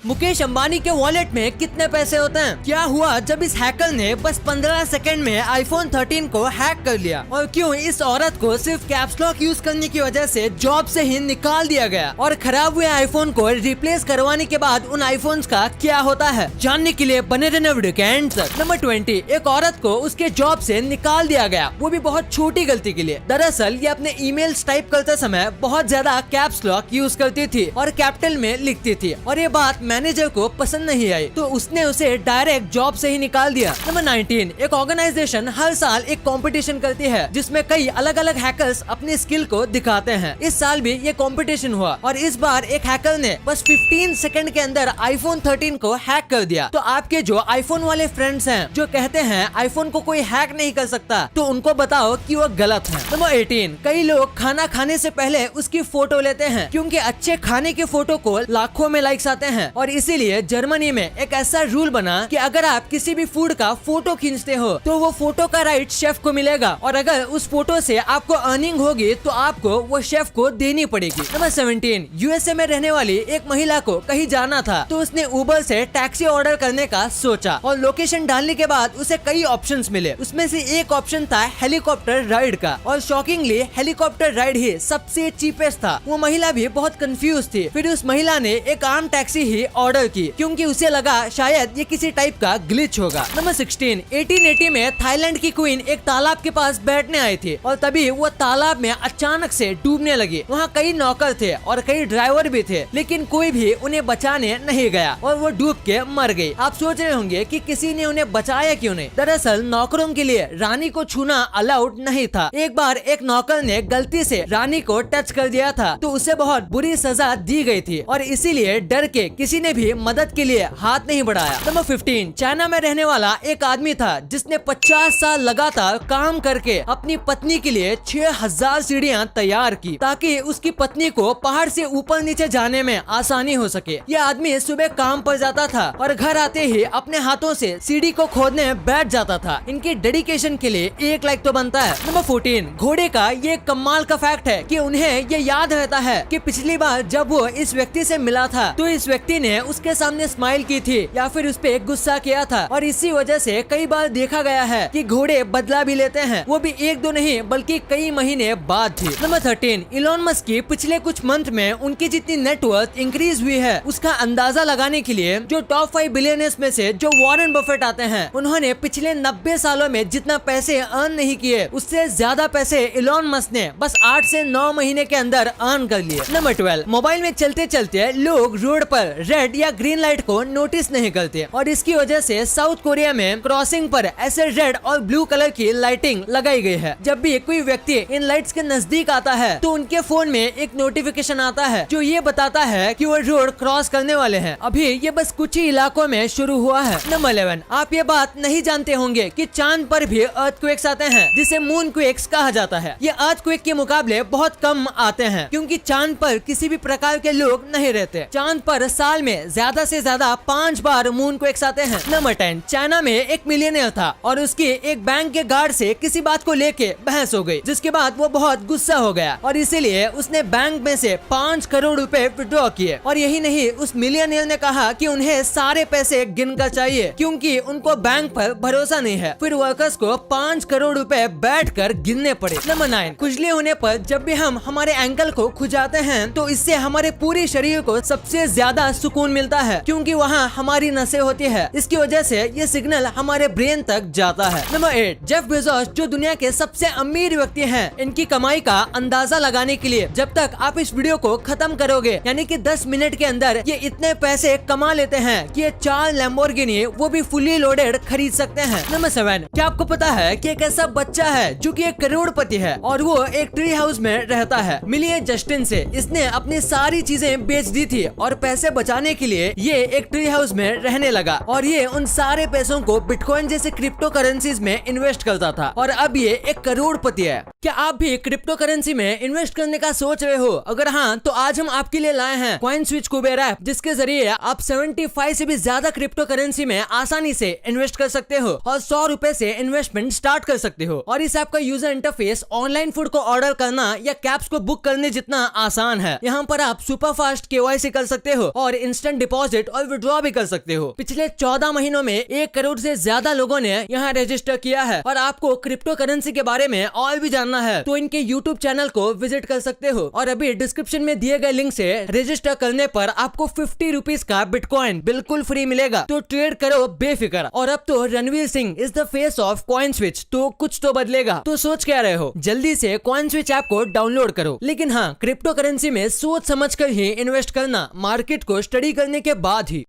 मुकेश अंबानी के वॉलेट में कितने पैसे होते हैं? क्या हुआ जब इस हैकर ने बस 15 सेकंड में आईफोन 13 को हैक कर लिया? और क्यों इस औरत को सिर्फ कैप्स लॉक यूज करने की वजह से जॉब से ही निकाल दिया गया? और खराब हुए आईफोन को रिप्लेस करवाने के बाद उन आईफोन्स का क्या होता है? जानने के लिए बने रहना वीडियो के एंड तक। नंबर 20, एक औरत को उसके जॉब से निकाल दिया गया, वो भी बहुत छोटी गलती के लिए। दरअसल ये अपने ईमेल्स टाइप करते समय बहुत ज्यादा कैप्स लॉक यूज करती थी और कैपिटल में लिखती थी, और ये बात मैनेजर को पसंद नहीं आई तो उसने उसे डायरेक्ट जॉब से ही निकाल दिया। नंबर 19, एक ऑर्गेनाइजेशन हर साल एक कंपटीशन करती है जिसमें कई अलग अलग हैकर्स अपनी स्किल को दिखाते हैं। इस साल भी ये कंपटीशन हुआ और इस बार एक हैकर ने बस 15 सेकंड के अंदर आईफोन 13 को हैक कर दिया। तो आपके जो आईफोन वाले फ्रेंड्स हैं जो कहते हैं आईफोन को कोई हैक नहीं कर सकता, तो उनको बताओ कि वो गलत है। नंबर 18, कई लोग खाना खाने से पहले उसकी फोटो लेते हैं क्योंकि अच्छे खाने की फोटो को लाखों में लाइक्स आते हैं, और इसीलिए जर्मनी में एक ऐसा रूल बना कि अगर आप किसी भी फूड का फोटो खींचते हो तो वो फोटो का राइट शेफ को मिलेगा, और अगर उस फोटो से आपको अर्निंग होगी तो आपको वो शेफ को देनी पड़ेगी। नंबर 17, यूएसए में रहने वाली एक महिला को कहीं जाना था तो उसने उबर से टैक्सी ऑर्डर करने का सोचा, और लोकेशन डालने के बाद उसे कई ऑप्शंस मिले। उसमें से एक ऑप्शन था हेलीकॉप्टर राइड का, और शॉकिंगली हेलीकॉप्टर राइड ही सबसे चीपेस्ट था। वो महिला भी बहुत कंफ्यूज थी। फिर उस महिला ने एक आम टैक्सी ही ऑर्डर की क्योंकि उसे लगा शायद ये किसी टाइप का ग्लिच होगा। नंबर 16, 1880 में थाईलैंड की क्वीन एक तालाब के पास बैठने आई थी और तभी वो तालाब में अचानक से डूबने लगी। वहाँ कई नौकर थे और कई ड्राइवर भी थे, लेकिन कोई भी उन्हें बचाने नहीं गया और वो डूब के मर गई। आप सोच रहे होंगे कि किसी ने उन्हें बचाया क्यों नहीं? दरअसल नौकरों के लिए रानी को छूना अलाउड नहीं था। एक बार एक नौकर ने गलती से रानी को टच कर दिया था तो उसे बहुत बुरी सजा दी गई थी, और इसीलिए डर के किसी ने भी मदद के लिए हाथ नहीं बढ़ाया। नंबर 15, चाइना में रहने वाला एक आदमी था जिसने 50 साल लगातार काम करके अपनी पत्नी के लिए 6000 सीढ़ियाँ तैयार की ताकि उसकी पत्नी को पहाड़ से ऊपर नीचे जाने में आसानी हो सके। यह आदमी सुबह काम पर जाता था और घर आते ही अपने हाथों से सीढ़ी को खोदने बैठ जाता था। इनकी डेडिकेशन के लिए 1 लाइक तो बनता है। नंबर 14, घोड़े का ये कमाल का फैक्ट है कि उन्हें ये याद रहता है कि पिछली बार जब वो इस व्यक्ति से मिला था तो इस व्यक्ति ने उसके सामने स्माइल की थी या फिर उस पे गुस्सा किया था, और इसी वजह से कई बार देखा गया है कि घोड़े बदला भी लेते हैं, वो भी 1-2 नहीं बल्कि कई महीने बाद थी। नंबर 13, इलॉन मस्क की पिछले कुछ मंथ में उनकी जितनी नेटवर्थ इंक्रीज हुई है उसका अंदाजा लगाने के लिए जो टॉप 5 बिलियनर्स में से जो वॉरेन बफेट आते हैं, उन्होंने पिछले 90 सालों में जितना पैसे अर्न नहीं किए उससे ज्यादा पैसे इलॉन मस्क ने बस 8 से 9 महीने के अंदर अर्न कर लिए। नंबर 12, मोबाइल में चलते चलते लोग रोड पर रेड या ग्रीन लाइट को नोटिस नहीं करते, और इसकी वजह से साउथ कोरिया में क्रॉसिंग पर ऐसे रेड और ब्लू कलर की लाइटिंग लगाई गई है। जब भी कोई व्यक्ति इन लाइट्स के नजदीक आता है तो उनके फोन में एक नोटिफिकेशन आता है जो ये बताता है कि वो रोड क्रॉस करने वाले हैं। अभी ये बस कुछ ही इलाकों में शुरू हुआ है। नंबर 11, आप ये बात नहीं जानते होंगे कि चांद पर भी अर्थक्वेक्स आते हैं जिसे मून क्वेक्स कहा जाता है। ये अर्थक्वेक के मुकाबले बहुत कम आते हैं क्योंकि चांद पर किसी भी प्रकार के लोग नहीं रहते। चांद पर साल में ज्यादा से ज्यादा 5 बार मून क्वेक्स आते हैं। नंबर 10, चाइना में एक मिलियनेयर था और उसकी एक बैंक के गार्ड से किसी बात को लेके बहस हो गई, जिसके बाद वो बहुत गुस्सा हो गया और इसीलिए उसने बैंक में से 5 करोड़ रुपए विड्रॉ किए। और यही नहीं, उस मिलियनेयर ने कहा कि उन्हें सारे पैसे गिनकर चाहिए क्योंकि उनको बैंक पर भरोसा नहीं है। फिर वर्कर्स को 5 करोड़ रुपए बैठकर गिनने पड़े। नंबर 9, खुजली होने पर जब भी हम हमारे एंकल को खुजाते हैं तो इससे हमारे पूरे शरीर को सबसे ज्यादा सुकून मिलता है क्योंकि वहाँ हमारी नसें होती है। इसकी वजह से ये सिग्नल हमारे ब्रेन तक जाता है। नंबर 8, जेफ बेजोस जो दुनिया के सबसे अमीर व्यक्ति हैं, इनकी कमाई का अंदाजा लगाने के लिए जब तक आप इस वीडियो को खत्म करोगे यानी कि 10 मिनट के अंदर ये इतने पैसे कमा लेते हैं कि ये 4 लैम्बोर्गिनी वो भी फुली लोडेड खरीद सकते हैं। नंबर 7, क्या आपको पता है कि एक ऐसा बच्चा है जो कि एक करोड़पति है और वो एक ट्री हाउस में रहता है। मिलिए जस्टिन से, इसने अपनी सारी चीजें बेच दी थी और पैसे बचाने के लिए ये एक ट्री हाउस में रहने लगा और ये उन सारे पैसों को बिटकॉइन जैसे क्रिप्टो करेंसीज में इन्वेस्ट करता था और अब ये एक करोड़पति है। क्या आप भी क्रिप्टो करेंसी में इन्वेस्ट करने का सोच रहे हो? अगर हाँ तो आज हम आपके लिए लाए हैं कॉइन स्विच कुबेर ऐप, जिसके जरिए आप 75 से भी ज्यादा क्रिप्टो करेंसी में आसानी से इन्वेस्ट कर सकते हो और 100 रुपए से इन्वेस्टमेंट स्टार्ट कर सकते हो। और इस ऐप का यूजर इंटरफेस ऑनलाइन फूड को ऑर्डर करना या कैब्स को बुक करने जितना आसान है। यहाँ पर आप सुपर फास्ट KYC कर सकते हो और इंस्टेंट डिपॉजिट और विड्रॉ भी कर सकते हो। पिछले 14 महीनों में 1 करोड़ से ज्यादा लोगों ने यहाँ रजिस्टर किया है। और आपको क्रिप्टो करेंसी के बारे में और भी जानना है तो इनके यूट्यूब चैनल को विजिट कर सकते हो। और अभी डिस्क्रिप्शन में दिए गए लिंक से रजिस्टर करने पर आपको 50 रुपीज का बिटकॉइन बिल्कुल फ्री मिलेगा। तो ट्रेड करो बेफिक्र। और अब तो Ranveer Singh is the face of coin switch, तो कुछ तो बदलेगा। तो सोच क्या रहे हो, जल्दी से कॉइन स्विच ऐप को डाउनलोड करो। लेकिन हाँ, क्रिप्टो करेंसी में सोच समझ कर ही इन्वेस्ट करना, मार्केट को स्टडी करने के बाद ही।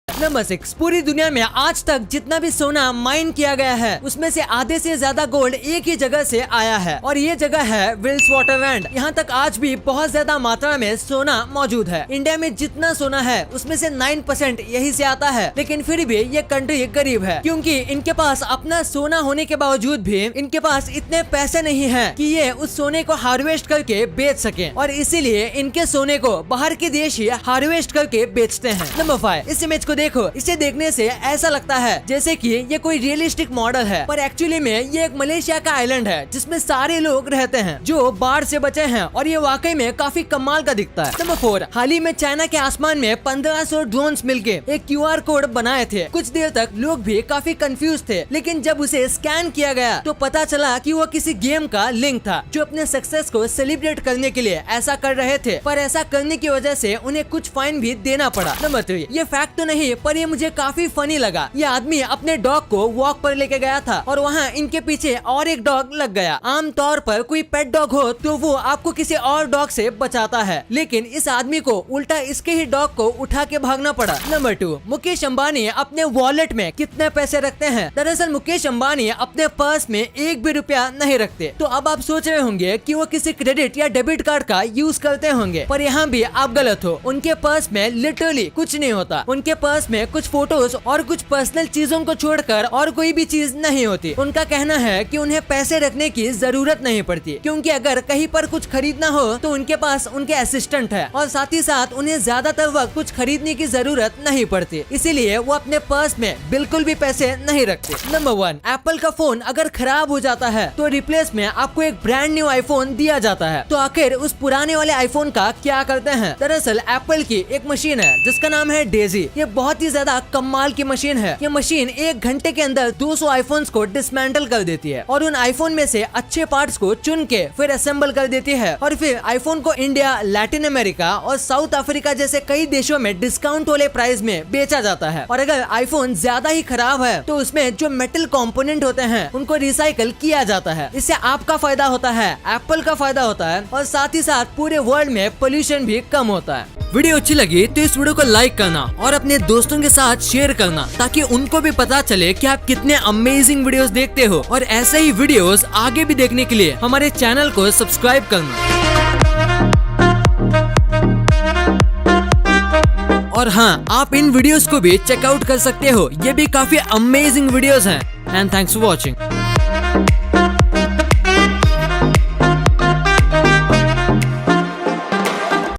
नंबर 6, पूरी दुनिया में आज तक जितना भी सोना माइन किया गया है उसमें से आधे से ज्यादा गोल्ड एक ही जगह से आया है और ये जगह है विल्स वाटरलैंड। यहाँ तक आज भी बहुत ज्यादा मात्रा में सोना मौजूद है। इंडिया में जितना सोना है उसमें से 9% यही से आता है। लेकिन फिर भी ये कंट्री गरीब है क्योंकि इनके पास अपना सोना होने के बावजूद भी इनके पास इतने पैसे नहीं है कि ये उस सोने को हार्वेस्ट करके बेच सके और इसीलिए इनके सोने को बाहर के देश ही हार्वेस्ट करके बेचते हैं। नंबर 5, इस इमेज को देखो। इसे देखने से ऐसा लगता है जैसे कि ये कोई रियलिस्टिक मॉडल है, पर एक्चुअली में ये एक मलेशिया का आइलैंड है जिसमें सारे लोग रहते हैं जो बाढ़ से बचे हैं और ये वाकई में काफी कमाल का दिखता है। नंबर 4, हाल ही में चाइना के आसमान में 1500 ड्रोन्स मिलके एक QR कोड बनाए थे। कुछ देर तक लोग भी काफी कंफ्यूज थे, लेकिन जब उसे स्कैन किया गया तो पता चला कि वो किसी गेम का लिंक था जो अपने सक्सेस को सेलिब्रेट करने के लिए ऐसा कर रहे थे, पर ऐसा करने की वजह से उन्हें कुछ फाइन भी देना पड़ा। नंबर 3, ये फैक्ट तो नहीं पर ये मुझे काफी फनी लगा। ये आदमी अपने डॉग को वॉक पर लेके गया था और वहाँ इनके पीछे और एक डॉग लग गया। आमतौर पर कोई पेट डॉग हो तो वो आपको किसी और डॉग से बचाता है, लेकिन इस आदमी को उल्टा इसके ही डॉग को उठा के भागना पड़ा। नंबर 2, मुकेश अंबानी अपने वॉलेट में कितने पैसे रखते हैं। दरअसल मुकेश अंबानी अपने पर्स में 1 भी रुपया नहीं रखते। तो अब आप सोच रहे होंगे कि वो किसी क्रेडिट या डेबिट कार्ड का यूज करते होंगे, पर यहाँ भी आप गलत हो। उनके पर्स में लिटरली कुछ नहीं होता। उनके पर्स में कुछ फोटोज और कुछ पर्सनल चीजों को छोड़कर और कोई भी चीज नहीं होती। उनका कहना है कि उन्हें पैसे रखने की जरूरत नहीं पड़ती क्योंकि अगर कहीं पर कुछ खरीदना हो तो उनके पास उनके असिस्टेंट है और साथ ही साथ उन्हें ज्यादातर वक्त कुछ खरीदने की जरूरत नहीं पड़ती, इसीलिए वो अपने पर्स में बिल्कुल भी पैसे नहीं रखते। नंबर 1, एप्पल का फोन अगर खराब हो जाता है तो रिप्लेस में आपको एक ब्रांड न्यू आईफोन दिया जाता है। तो आखिर उस पुराने वाले आईफोन का क्या करते हैं। दरअसल एप्पल की एक मशीन है जिसका नाम है डेजी। ये बहुत ही ज्यादा कमाल की मशीन है। ये मशीन 1 घंटे के अंदर 200 आईफोन्स को डिसमेंटल कर देती है और उन आईफोन में से अच्छे पार्ट्स को चुन के फिर असेंबल कर देती है और फिर आईफोन को इंडिया, लैटिन अमेरिका और साउथ अफ्रीका जैसे कई देशों में डिस्काउंट वाले प्राइस में बेचा जाता है। और अगर आईफोन ज्यादा ही खराब है तो उसमें जो मेटल कंपोनेंट होते हैं उनको रिसाइकल किया जाता है। इससे आपका फायदा होता है, एप्पल का फायदा होता है और साथ ही साथ पूरे वर्ल्ड में पोल्यूशन भी कम होता है। वीडियो अच्छी लगी तो इस वीडियो को लाइक करना और अपने दोस्तों के साथ शेयर करना ताकि उनको भी पता चले कि आप कितने अमेजिंग वीडियोस देखते हो। और ऐसे ही वीडियोस आगे भी देखने के लिए हमारे चैनल को सब्सक्राइब करना। और हाँ, आप इन वीडियोस को भी चेकआउट कर सकते हो, ये भी काफी अमेजिंग वीडियोस हैं। And thanks for watching.